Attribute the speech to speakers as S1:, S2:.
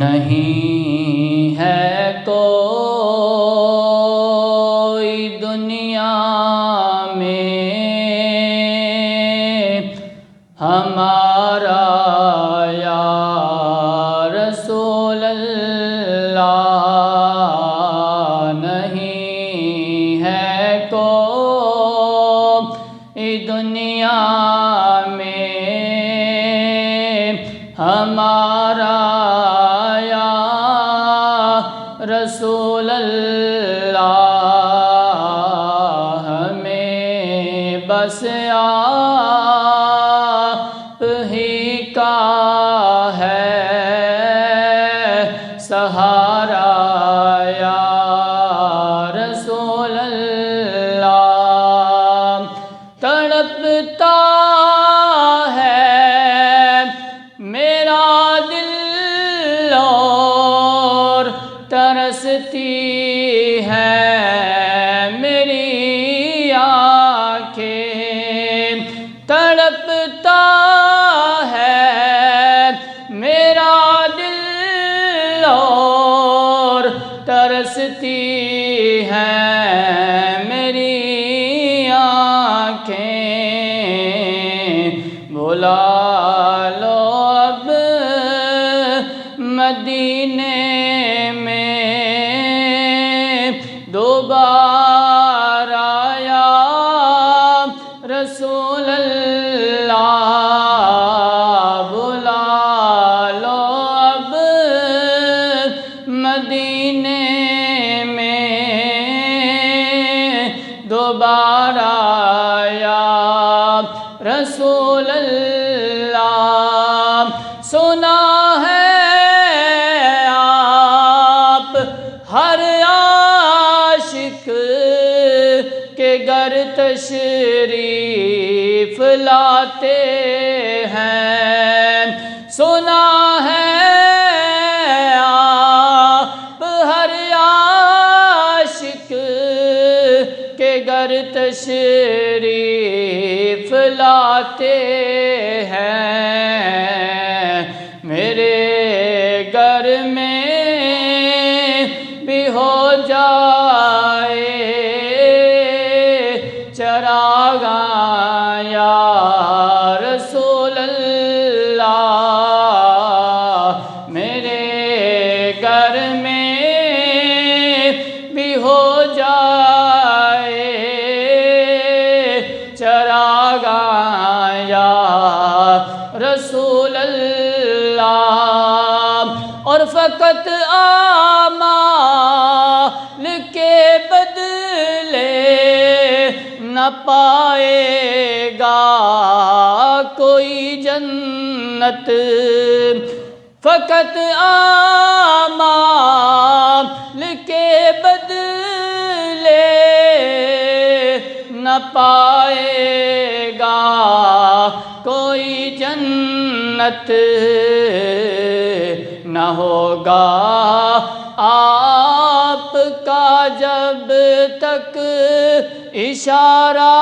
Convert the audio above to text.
S1: نہیں ہے کوئی دنیا میں ہمارا یا رسول اللہ، نہیں ہے کوئی دنیا میں ہمارا رسول اللہ، ہمیں بس آپ ہی کا ہے سہارا یا رسول اللہ۔ تڑپتا ہے میرا دل اور ترستی ہے میری آنکھیں، تڑپتا ہے میرا دل اور ترستی ہے میری آنکھیں۔ بلا لو اب مدینے دوبارہ یا رسول اللہ، بلا لو اب مدینے میں دوبارہ یا رسول اللہ۔ سنا ہے آپ ہر کہ گر تشریف لاتے ہیں، سنا ہے آپ ہر عاشق کہ گر تشریف لاتے ہیں۔ میرے گھر میں بھی ہو جائے چراغاں یا رسول اللہ، میرے گھر میں بھی ہو جائے چراغاں یا رسول اللہ۔ اور فقط اعمال کے بدلے نہ پائے گا کوئی جنت، فقط اعمال کے بدلے نہ پائے گا کوئی جنت، نہ ہوگا آپ کا جب تک اشارہ